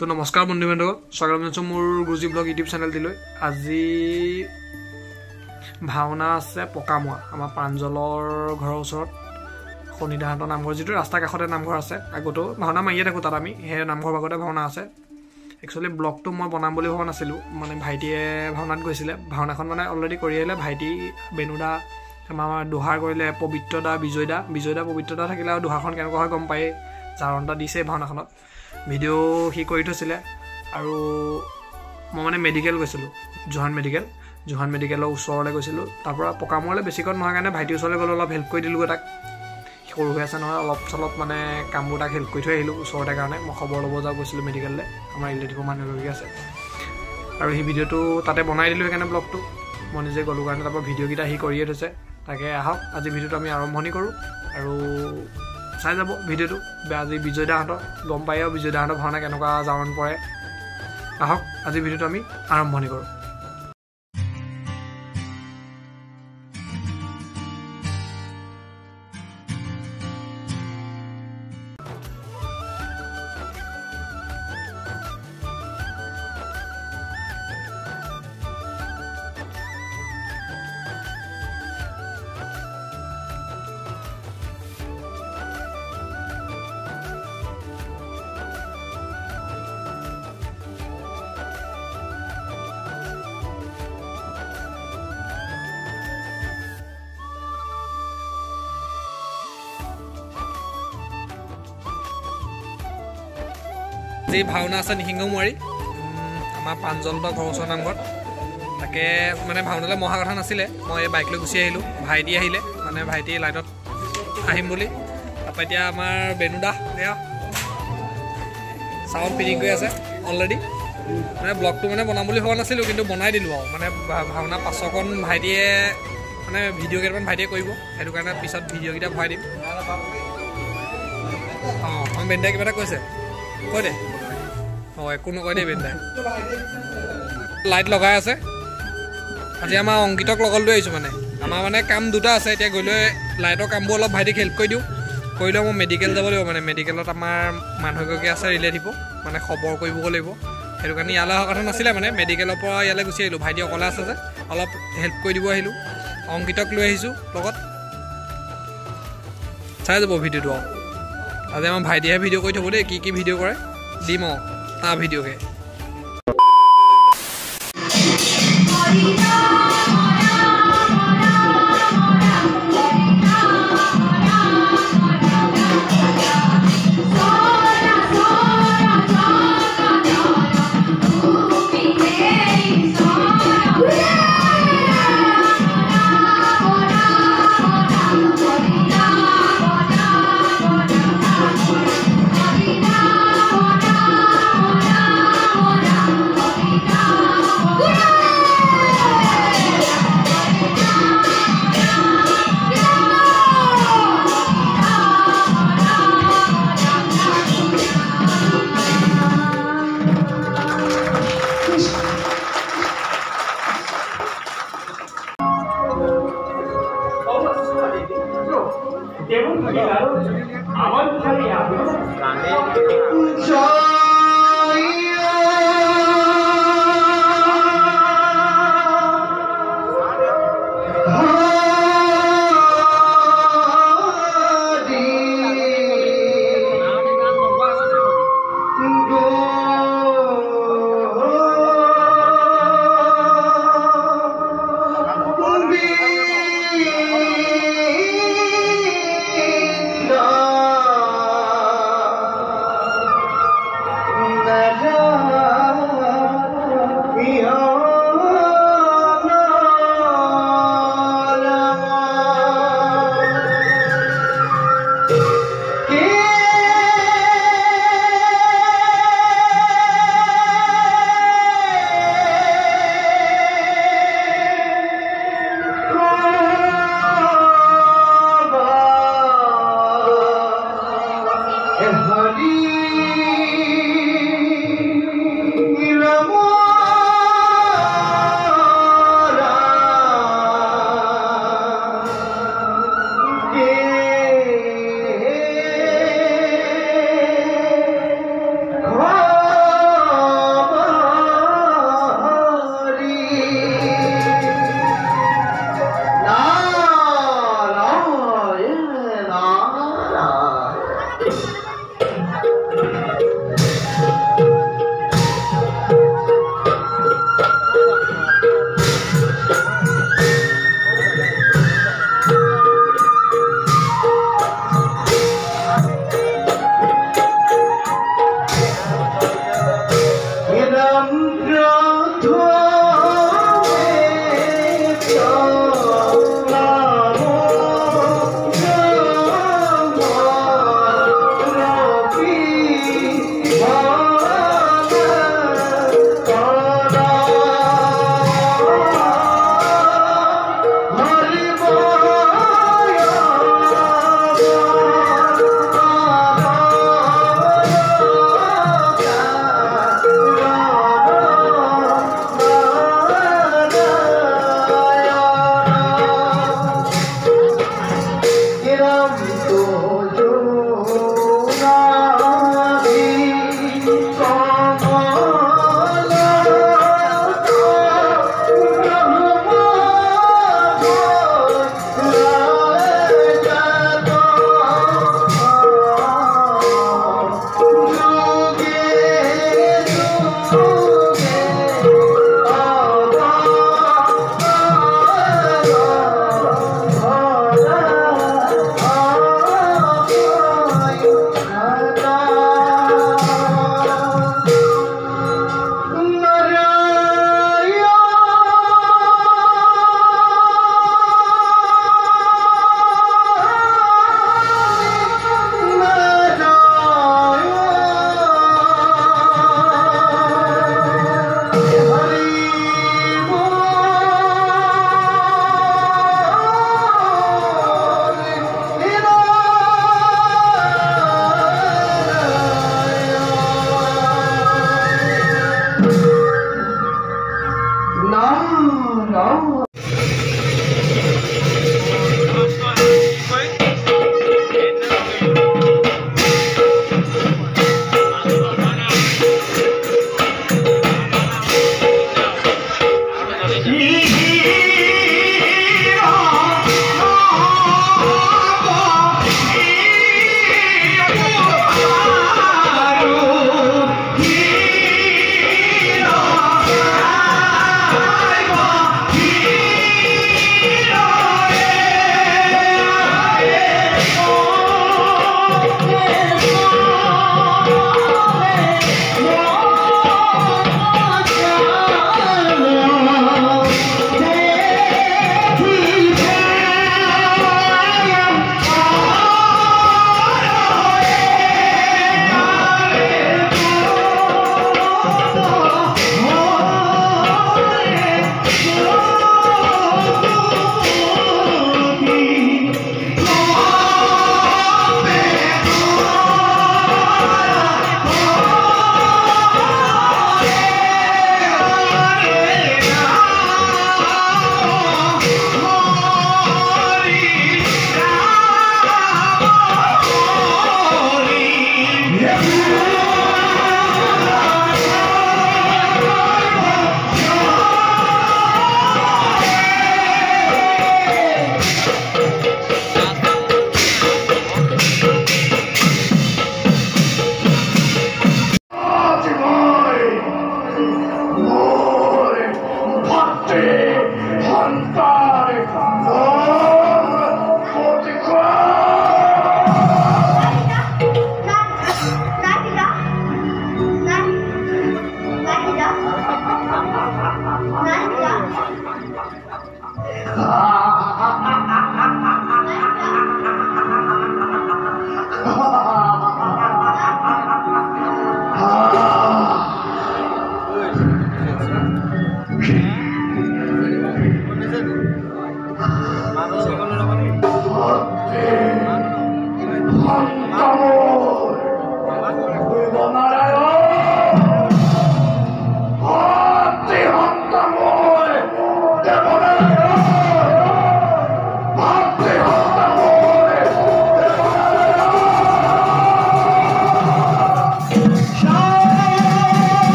তো নমস্কাৰ বন্ধু-বান্ধৱ, স্বাগতম জনাইছোঁ মোৰ গুৰুজী ব্লগ ইউটিউব চেনেলটিলৈ। আজি ভাওনা আছে পকামোৱা, আমাৰ প্ৰাঞ্জলৰ ঘৰৰ ওচৰত শনিদাহঁতৰ নামঘৰ, যিটো ৰাস্তাৰ কাষতে নামঘৰ আছে। আগতো ভাওনা মাৰিয়ে থাকোঁ তাত আমি, সেই নামঘৰ ভাগতে ভাওনা আছে। একচুৱেলি ব্লগটো মই বনাম বুলি ভবা নাছিলোঁ, মানে ভাইটিয়ে ভাওনাত গৈছিলে। ভাওনাখন মানে অলৰেডি কৰি আহিলে, ভাইটি বেনুদা আমাৰ দোহাৰ কৰিলে, পবিত্ৰদা বিজয়দা পবিত্ৰদা থাকিলে আৰু দোহাৰখন কেনেকুৱা হয় গম পায়েই, জাৰণটা দিছে ভাওনাখনত। ভিডিঅ' সি কৰি থৈছিলে। আৰু মই মানে মেডিকেল গৈছিলোঁ, জোহান মেডিকেলৰ ওচৰলৈ গৈছিলোঁ। তাৰপৰা পকামোৱালৈ বেছিকণ নহয় কাৰণে ভাইটিৰ ওচৰলৈ গ'লোঁ, অলপ হেল্প কৰি দিলোঁগৈ তাক। সৰু হৈ আছে নহয়, অলপ চলপ মানে কামবোৰ তাক হেল্প কৰি থৈ আহিলোঁ ওচৰতে কাৰণে। মই খবৰ ল'ব যাওঁ গৈছিলোঁ মেডিকেললৈ, আমাৰ ৰিলেটিভৰ মানুহ এগৰাকী আছে। আৰু সেই ভিডিঅ'টো তাতে বনাই দিলোঁ, সেইকাৰণে ব্লগটো মই নিজে গ'লোঁ কাৰণে। তাৰপৰা ভিডিঅ'কেইটা সি কৰিয়ে থৈছে। তাকে আহক, আজি ভিডিঅ'টো আমি আৰম্ভণি কৰোঁ আৰু চাই যাব ভিডিঅ'টো। আজি বিজয়দাহঁতৰ গম পায় আৰু বিজয়দাহঁতৰ ভাওনা কেনেকুৱা জাৰণ পৰে। আহক, আজি ভিডিঅ'টো আমি আৰম্ভণি কৰোঁ। আজি ভাওনা আছে নিসিংহমুৱাৰী, আমাৰ প্ৰাঞ্জলৰ ঘৰৰ ওচৰৰ নামঘৰত। তাকে মানে ভাওনালৈ মহা কথা নাছিলে, মই এই বাইক লৈ গুচি আহিলোঁ। ভাইটি আহিলে, মানে ভাইটি লাইটত আহিম বুলি। তাৰপৰা এতিয়া আমাৰ বেনুদা এয়া চাউণ্ড ফিটিং কৰি আছে অলৰেডি। মানে ব্লগটো মানে বনাম বুলি ভবা নাছিলোঁ, কিন্তু বনাই দিলোঁ আৰু। মানে ভাওনা পাছৰকণ ভাইটিয়ে মানে ভিডিঅ' কেইটামান ভাইটিয়ে কৰিব, সেইটো কাৰণে পিছত ভিডিঅ'কেইটা ভৰাই দিম। অঁ বেনুদাই কিবা এটা কৈছে, কৈ দে। অঁ একো নকয় দেই বেনুদাই। লাইট লগাই আছে। আজি আমাৰ অংকিতক লগত লৈ আহিছোঁ। মানে আমাৰ মানে কাম দুটা আছে। এতিয়া গৈ লৈ লাইটৰ কামবোৰ অলপ ভাইটিক হেল্প কৰি দিওঁ। কৰি লৈ মই মেডিকেল যাব লাগিব। মানে মেডিকেলত আমাৰ মানুহ এগৰাকী আছে ৰিলেটিভো, মানে খবৰ কৰিবগৈ লাগিব। সেইটো কাৰণে ইয়ালৈ অহা কথা নাছিলে, মানে মেডিকেলৰ পৰা ইয়ালৈ গুচি আহিলোঁ। ভাইটি অকলে আছে যে, অলপ হেল্প কৰি দিব আহিলোঁ। অংকিতক লৈ আহিছোঁ লগত। চাই যাব ভিডিঅ'টো আৰু। আজি আমাৰ ভাইটিয়েহে ভিডিঅ' কৰি থ'ব দেই, কি কি ভিডিঅ' কৰে দিম আৰু তাৰ ভিডিঅ'কে।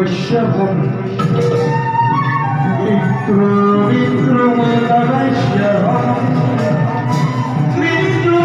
वैश्यभम मित्रो मित्रमदा वैश्यभम मित्रो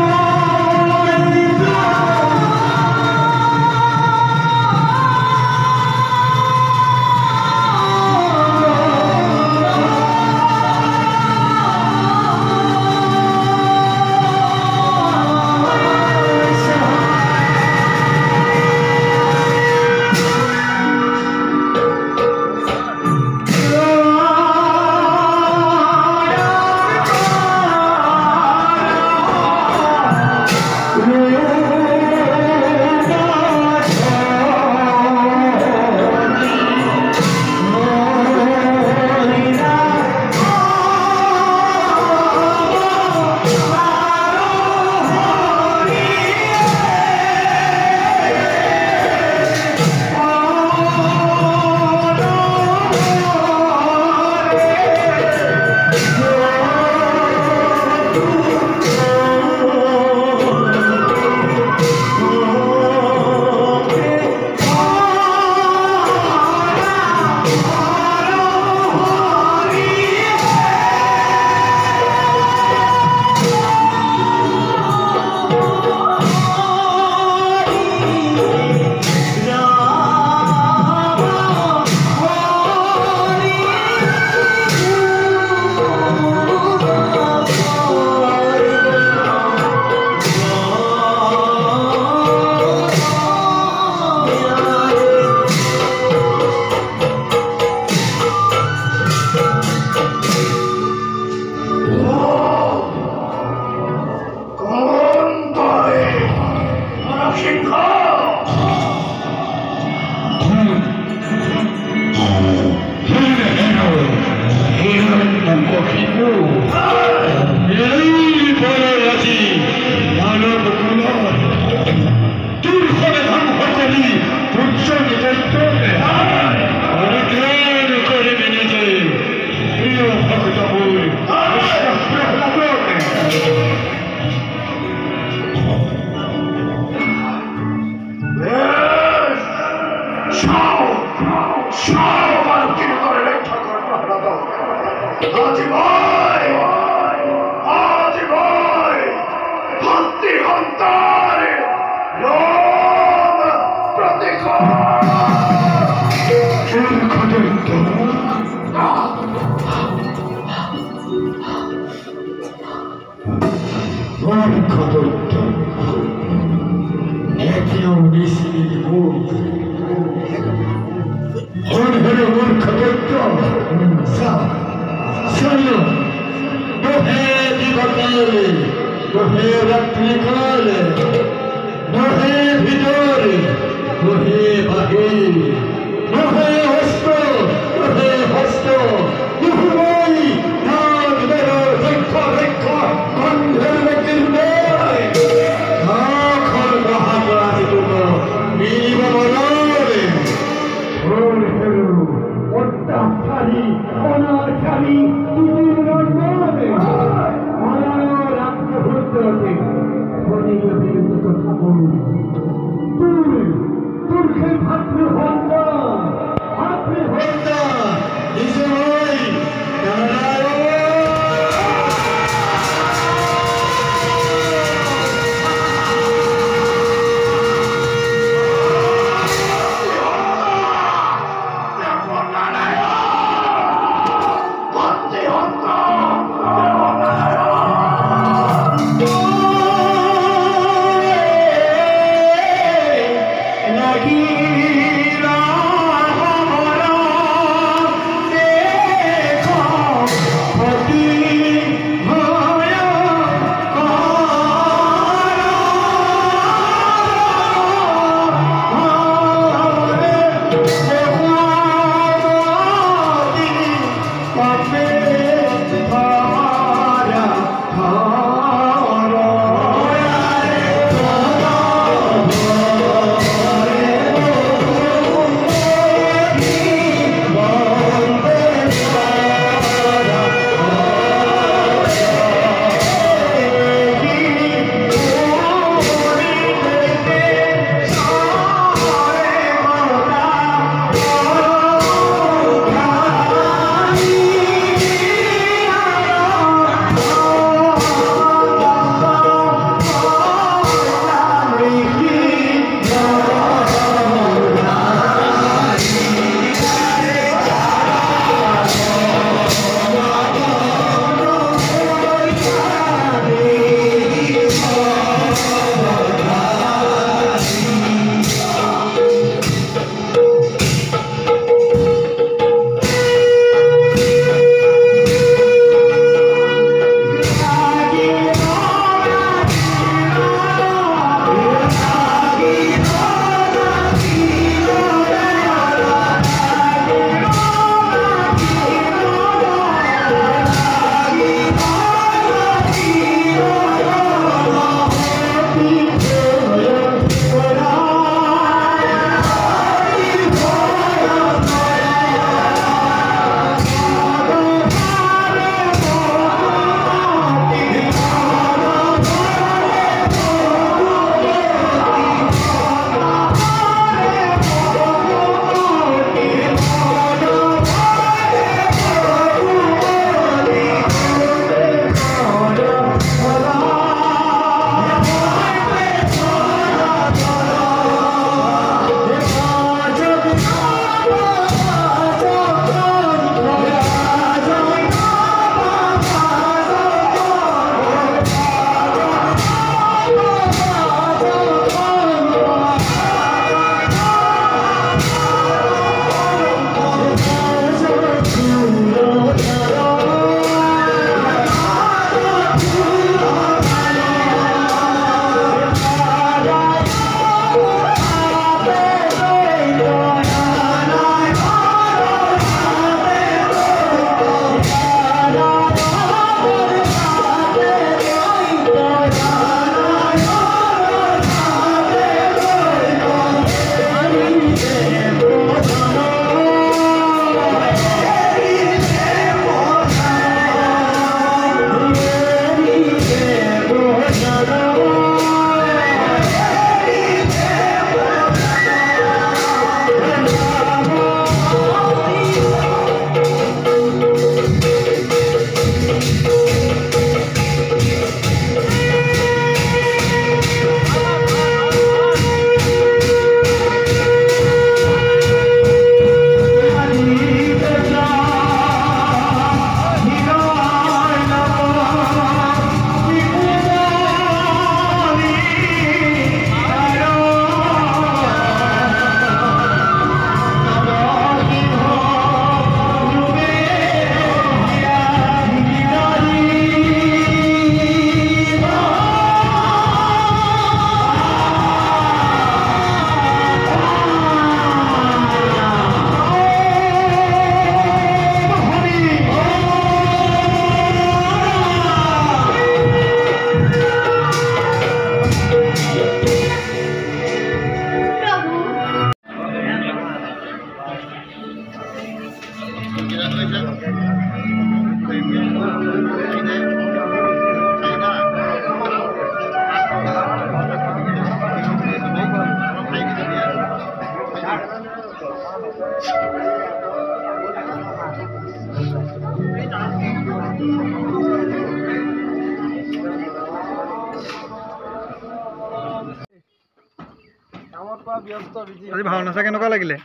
আজি ভাওনা চাই কেনেকুৱা লাগিলে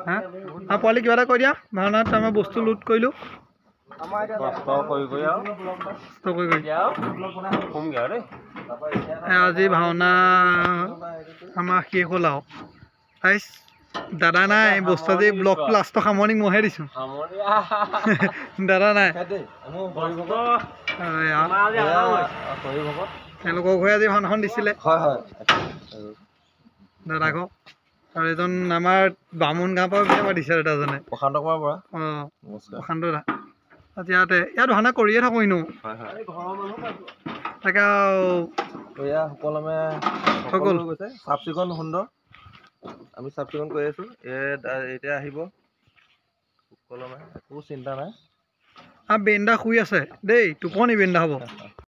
হা আৰু পোৱালি কিবা এটা কৈ দিয়া ভাওনাত আমাৰ বস্তু লুট কৰিলোঁ আজি ভাওনা আমাৰ শেষ হ'ল আৰু দাদা নাই বস্তু আজি ব্লগ লাষ্টৰ সামৰণি মইহে দিছোঁ দাদা নাই তেওঁলোকৰ ঘৰে আজি ভাওনাখন দিছিলে দাদাক আৰু এজন আমাৰ বামুণ গাঁৱৰ পৰা বিয়া পাতিছে দাদাজনে প্ৰশান্ত কুমাৰ বৰা অঁ প্ৰশান্ত দা ইয়াত ভাওনা কৰিয়ে থাকোঁ এনেও তাকে সুকলমে সকলো গৈছে চাফ চিকুণ সুন্দৰ আমি চাফ চিকুণ কৰি আছোঁ এতিয়া আহিব সুকলমে একো চিন্তা নাই বেন্দা শুই আছে দেই টোপনি বেন্দা হ'ব